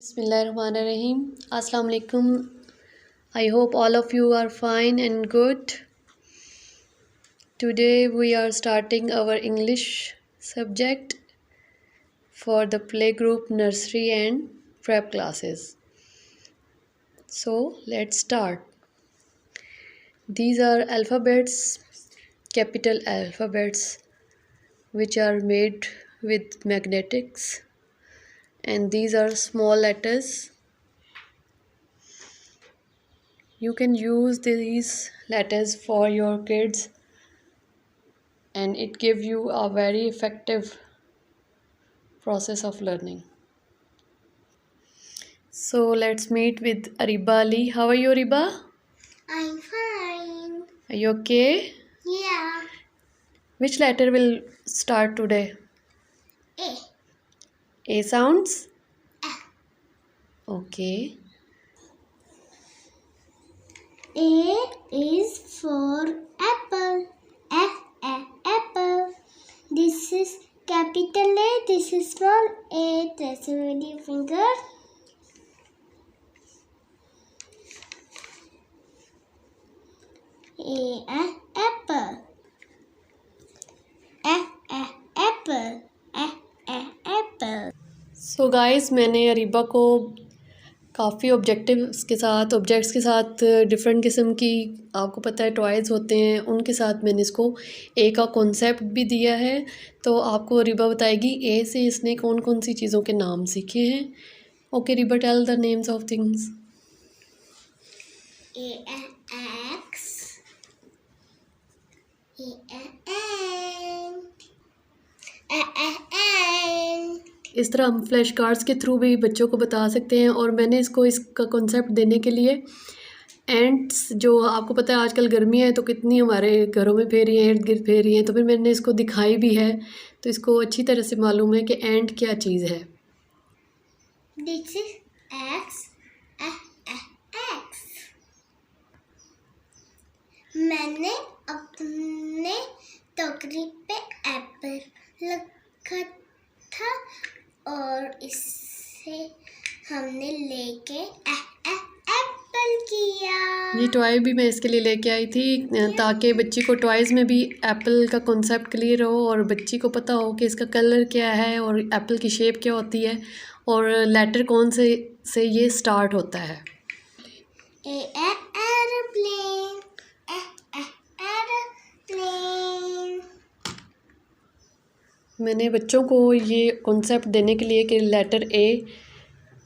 Bismillahirrahmanirrahim. Assalamu alaikum. I hope all of you are fine and good. Today we are starting our English subject for the playgroup, nursery and prep classes. So let's start. These are alphabets, capital alphabets, which are made with magnetics, and these are small letters. You can use these letters for your kids and it gives you a very effective process of learning. So let's meet with Ariba Ali. How are you, Ariba? I'm fine. Are you okay? Yeah. Which letter will start today? A. A sounds? A. Okay. A is for apple. Apple. This is capital A. This is small a. Press with your finger. Apple. Apple. So guys, मैंने अरीबा को काफ़ी objects के साथ different किस्म की, आपको पता है, टॉयज़ होते हैं, उनके साथ मैंने इसको ए का कॉन्सेप्ट भी दिया है। तो आपको अरीबा बताएगी ए से इसने कौन कौन सी चीज़ों के नाम सीखे हैं। Okay Ariba, tell the names of things. इस तरह हम फ्लैश कार्ड्स के थ्रू भी बच्चों को बता सकते हैं। और मैंने इसको इसका कॉन्सेप्ट देने के लिए एंट्स, जो आपको पता है आजकल गर्मी है तो कितनी हमारे घरों में फेर रही हैं, इर्द गिर्द फेर रही हैं, तो फिर मैंने इसको दिखाई भी है, तो इसको अच्छी तरह से मालूम है कि एंट क्या चीज़ है। This is X. मैंने अपने टोकरी पे एप्पल रखा था और इससे हमने लेके एप्पल किया। ये टॉय भी मैं इसके लिए लेके आई थी ताकि बच्ची को टॉयज़ में भी एप्पल का कॉन्सेप्ट क्लियर हो और बच्ची को पता हो कि इसका कलर क्या है और एप्पल की शेप क्या होती है और लेटर कौन से ये स्टार्ट होता है। एरोप्लेन। मैंने बच्चों को ये कॉन्सेप्ट देने के लिए कि लेटर ए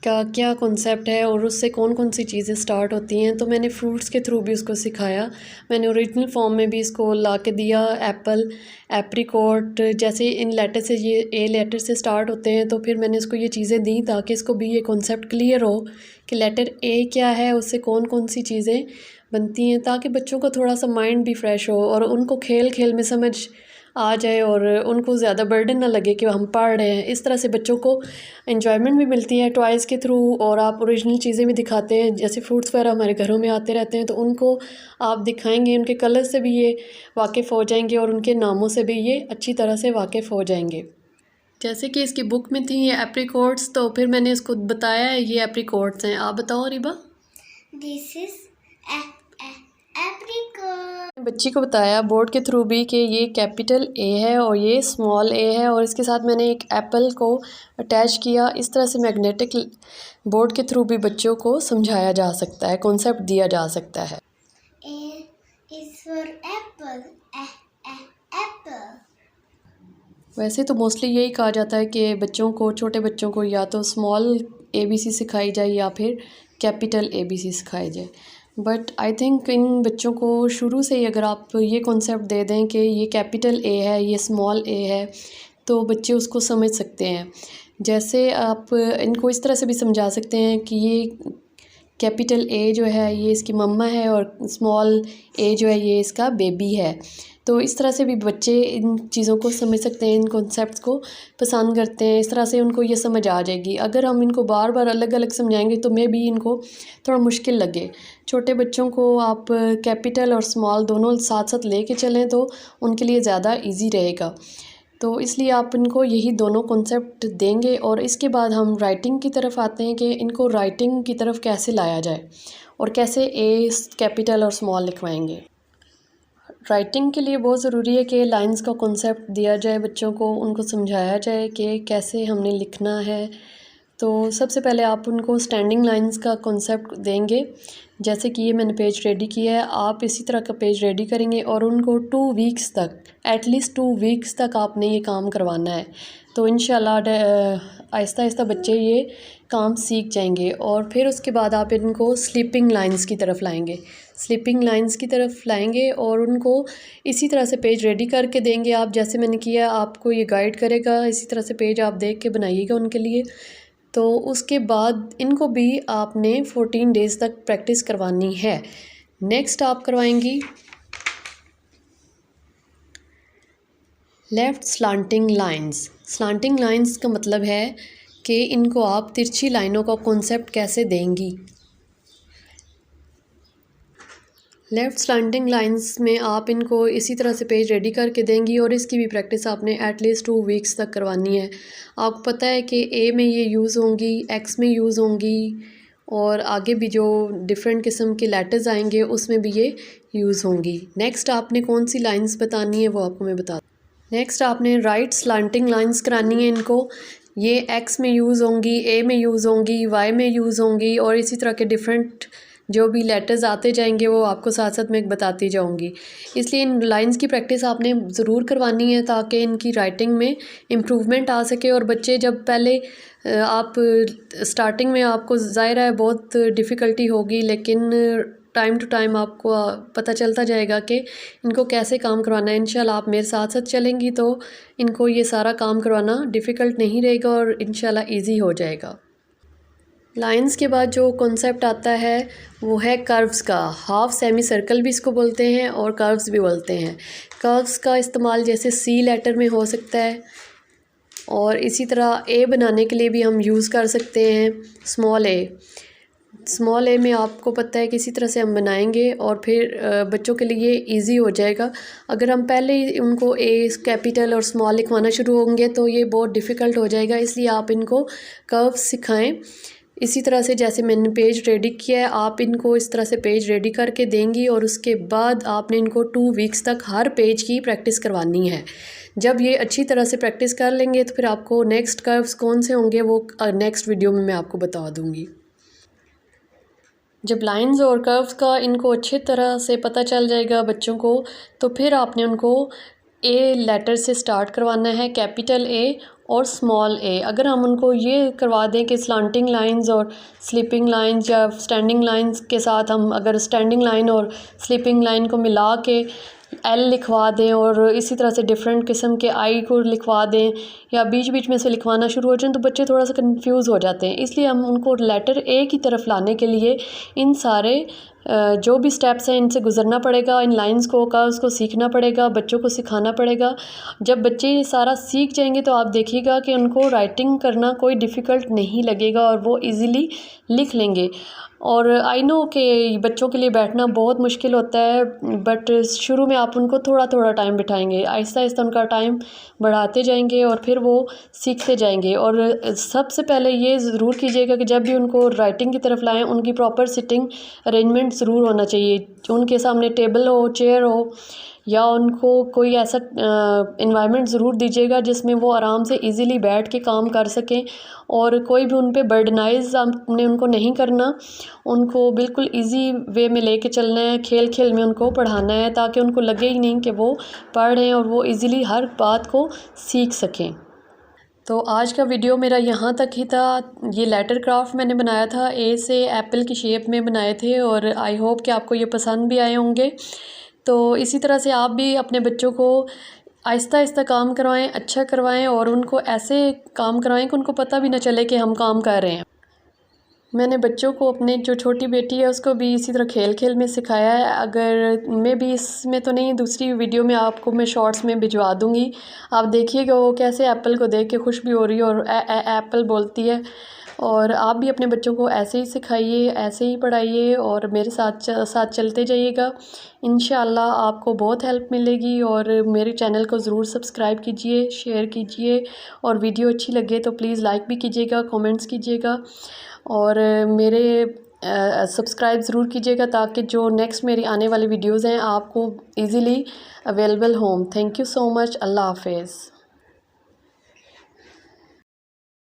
का क्या कॉन्सेप्ट है और उससे कौन कौन सी चीज़ें स्टार्ट होती हैं, तो मैंने फ्रूट्स के थ्रू भी उसको सिखाया। मैंने ओरिजिनल फॉर्म में भी इसको ला के दिया, एप्पल, एप्रिकॉट, जैसे इन लेटर से, ये ए लेटर से स्टार्ट होते हैं, तो फिर मैंने इसको ये चीज़ें दी ताकि इसको भी ये कॉन्सेप्ट क्लियर हो कि लेटर ए क्या है, उससे कौन कौन सी चीज़ें बनती हैं, ताकि बच्चों का थोड़ा सा माइंड भी फ्रेश हो और उनको खेल खेल में समझ आ जाए और उनको ज़्यादा बर्डन ना लगे कि हम पढ़ रहे हैं। इस तरह से बच्चों को एंजॉयमेंट भी मिलती है टॉयज़ के थ्रू और आप ओरिजिनल चीज़ें भी दिखाते हैं। जैसे फ्रूट्स वगैरह हमारे घरों में आते रहते हैं तो उनको आप दिखाएंगे, उनके कलर से भी ये वाकिफ़ हो जाएंगे और उनके नामों से भी ये अच्छी तरह से वाकिफ़ हो जाएंगे। जैसे कि इसकी बुक में थी ये एप्रिकॉट्स, तो फिर मैंने इसको बताया है ये एप्रिकॉट्स हैं। आप बताओ रिबा। This is apricot. बच्ची को बताया बोर्ड के थ्रू भी कि ये कैपिटल ए है और ये स्मॉल ए है और इसके साथ मैंने एक एप्पल को अटैच किया। इस तरह से मैग्नेटिक बोर्ड के थ्रू भी बच्चों को समझाया जा सकता है, कॉन्सेप्ट दिया जा सकता है। A is for apple. Apple. वैसे तो मोस्टली यही कहा जाता है कि बच्चों को, छोटे बच्चों को या तो स्मॉल ABC सिखाई जाए या फिर कैपिटल ABC सिखाई जाए, बट आई थिंक इन बच्चों को शुरू से ही अगर आप ये कॉन्सेप्ट दे दें कि ये कैपिटल ए है, ये स्मॉल ए है, तो बच्चे उसको समझ सकते हैं। जैसे आप इनको इस तरह से भी समझा सकते हैं कि ये कैपिटल ए जो है ये इसकी मम्मा है और स्मॉल ए जो है ये इसका बेबी है। तो इस तरह से भी बच्चे इन चीज़ों को समझ सकते हैं, इन कॉन्सेप्ट्स को पसंद करते हैं। इस तरह से उनको ये समझ आ जाएगी। अगर हम इनको बार बार अलग अलग समझाएंगे तो मे भी इनको थोड़ा मुश्किल लगे। छोटे बच्चों को आप कैपिटल और स्मॉल दोनों साथ साथ लेके चलें तो उनके लिए ज़्यादा इजी रहेगा। तो इसलिए आप इनको यही दोनों कॉन्सेप्ट देंगे। और इसके बाद हम राइटिंग की तरफ आते हैं कि इनको राइटिंग की तरफ कैसे लाया जाए और कैसे ए कैपिटल और स्मॉल लिखवाएंगे। राइटिंग के लिए बहुत ज़रूरी है कि लाइंस का कॉन्सेप्ट दिया जाए बच्चों को, उनको समझाया जाए कि कैसे हमने लिखना है। तो सबसे पहले आप उनको स्टैंडिंग लाइंस का कॉन्सेप्ट देंगे। जैसे कि ये मैंने पेज रेडी किया है, आप इसी तरह का पेज रेडी करेंगे और उनको 2 वीक्स तक, एटलीस्ट 2 वीक्स तक आपने ये काम करवाना है। तो इंशाल्लाह आहिस्ता आहिस्ता बच्चे ये काम सीख जाएंगे। और फिर उसके बाद आप इनको स्लीपिंग लाइंस की तरफ लाएंगे, स्लीपिंग लाइंस की तरफ लाएंगे और उनको इसी तरह से पेज रेडी करके देंगे। आप जैसे मैंने किया, आपको ये गाइड करेगा, इसी तरह से पेज आप देख के बनाइएगा उनके लिए। तो उसके बाद इनको भी आपने 14 डेज़ तक प्रैक्टिस करवानी है। नेक्स्ट आप करवाएंगी left slanting lines. Slanting lines का मतलब है कि इनको आप तिरछी लाइनों का कॉन्सेप्ट कैसे देंगी। लेफ़्ट स्लैंटिंग लाइंस में आप इनको इसी तरह से पेज रेडी करके देंगी और इसकी भी प्रैक्टिस आपने एटलीस्ट 2 वीक्स तक करवानी है। आपको पता है कि ए में ये यूज़ होंगी, एक्स में यूज़ होंगी और आगे भी जो डिफरेंट किस्म के लेटर्स आएंगे उसमें भी ये यूज़ होंगी। नेक्स्ट आपने कौन सी लाइंस बतानी है वो आपको मैं बता। नेक्स्ट आपने राइट स्लैंटिंग लाइंस करानी है इनको। ये एक्स में यूज़ होंगी, ए में यूज़ होंगी, वाई में यूज़ होंगी और इसी तरह के डिफरेंट जो भी लेटर्स आते जाएंगे वो आपको साथ साथ में बताती जाऊंगी। इसलिए इन लाइंस की प्रैक्टिस आपने ज़रूर करवानी है ताकि इनकी राइटिंग में इम्प्रूवमेंट आ सके। और बच्चे जब पहले आप स्टार्टिंग में आपको ज़ाहिर है बहुत डिफ़िकल्टी होगी, लेकिन टाइम टू टाइम आपको पता चलता जाएगा कि इनको कैसे काम करवाना है। इंशाल्लाह आप मेरे साथ साथ चलेंगी तो इनको ये सारा काम करवाना डिफ़िकल्ट नहीं रहेगा और इंशाल्लाह ईजी हो जाएगा। लाइंस के बाद जो कॉन्सेप्ट आता है वो है कर्व्स का। हाफ सेमी सर्कल भी इसको बोलते हैं और कर्व्स भी बोलते हैं। कर्व्स का इस्तेमाल जैसे सी लेटर में हो सकता है और इसी तरह ए बनाने के लिए भी हम यूज़ कर सकते हैं स्मॉल ए। स्मॉल ए में आपको पता है किसी तरह से हम बनाएंगे और फिर बच्चों के लिए इजी हो जाएगा। अगर हम पहले ही उनको ए कैपिटल और स्मॉल लिखवाना शुरू होंगे तो ये बहुत डिफ़िकल्ट हो जाएगा। इसलिए आप इनको कर्व्स सिखाएं। इसी तरह से जैसे मैंने पेज रेडी किया है, आप इनको इस तरह से पेज रेडी करके देंगी और उसके बाद आपने इनको 2 वीक्स तक हर पेज की प्रैक्टिस करवानी है। जब ये अच्छी तरह से प्रैक्टिस कर लेंगे तो फिर आपको नेक्स्ट कर्व्स कौन से होंगे वो नेक्स्ट वीडियो में मैं आपको बता दूँगी। जब लाइंस और कर्व्स का इनको अच्छी तरह से पता चल जाएगा बच्चों को, तो फिर आपने उनको ए लेटर से स्टार्ट करवाना है, कैपिटल ए और स्मॉल ए। अगर हम उनको ये करवा दें कि स्लांटिंग लाइंस और स्लीपिंग लाइंस या स्टैंडिंग लाइंस के साथ हम अगर स्टैंडिंग लाइन और स्लीपिंग लाइन को मिला के एल लिखवा दें और इसी तरह से डिफरेंट किस्म के आई को लिखवा दें या बीच बीच में से लिखवाना शुरू हो जाए तो बच्चे थोड़ा सा कंफ्यूज हो जाते हैं। इसलिए हम उनको लेटर ए की तरफ लाने के लिए इन सारे जो भी स्टेप्स हैं इनसे गुजरना पड़ेगा, इन लाइंस को कर्व्स को सीखना पड़ेगा, बच्चों को सिखाना पड़ेगा। जब बच्चे ये सारा सीख जाएंगे तो आप देखिएगा कि उनको राइटिंग करना कोई डिफ़िकल्ट नहीं लगेगा और वो इजीली लिख लेंगे। और आई नो कि बच्चों के लिए बैठना बहुत मुश्किल होता है, बट शुरू में आप उनको थोड़ा थोड़ा टाइम बिठाएंगे, आहिस्ता आहिस्ता उनका टाइम बढ़ाते जाएंगे और फिर वो सीखते जाएंगे। और सबसे पहले ये ज़रूर कीजिएगा कि जब भी उनको राइटिंग की तरफ लाएं उनकी प्रॉपर सिटिंग अरेंजमेंट ज़रूर होना चाहिए। उनके सामने टेबल हो, चेयर हो या उनको कोई ऐसा इन्वायरमेंट ज़रूर दीजिएगा जिसमें वो आराम से इजीली बैठ के काम कर सकें और कोई भी उन पे बर्डनाइज आपने उनको नहीं करना। उनको बिल्कुल इजी वे में लेके चलना है, खेल खेल में उनको पढ़ाना है ताकि उनको लगे ही नहीं कि वो पढ़ रहे हैं और वो इजीली हर बात को सीख सकें। तो आज का वीडियो मेरा यहाँ तक ही था। ये लेटर क्राफ्ट मैंने बनाया था, ए से एप्पल की शेप में बनाए थे और आई होप कि आपको ये पसंद भी आए होंगे। तो इसी तरह से आप भी अपने बच्चों को आहिस्ता आहिस्ता काम करवाएं, अच्छा करवाएं और उनको ऐसे काम करवाएं कि उनको पता भी ना चले कि हम काम कर रहे हैं। मैंने बच्चों को, अपने जो छोटी बेटी है उसको भी इसी तरह खेल खेल में सिखाया है। अगर मैं भी इसमें तो नहीं, दूसरी वीडियो में आपको मैं शॉर्ट्स में भिजवा दूँगी, आप देखिएगा वो कैसे एप्पल को देख के खुश भी हो रही है और एप्पल बोलती है। और आप भी अपने बच्चों को ऐसे ही सिखाइए, ऐसे ही पढ़ाइए और मेरे साथ साथ चलते जाइएगा। इंशाअल्लाह आपको बहुत हेल्प मिलेगी। और मेरे चैनल को ज़रूर सब्सक्राइब कीजिए, शेयर कीजिए और वीडियो अच्छी लगे तो प्लीज़ लाइक भी कीजिएगा, कमेंट्स कीजिएगा और मेरे सब्सक्राइब ज़रूर कीजिएगा ताकि जो नेक्स्ट मेरी आने वाली वीडियोज़ हैं आपको ईज़िली अवेलेबल हों। Thank you so much. अल्लाह हाफ़िज़।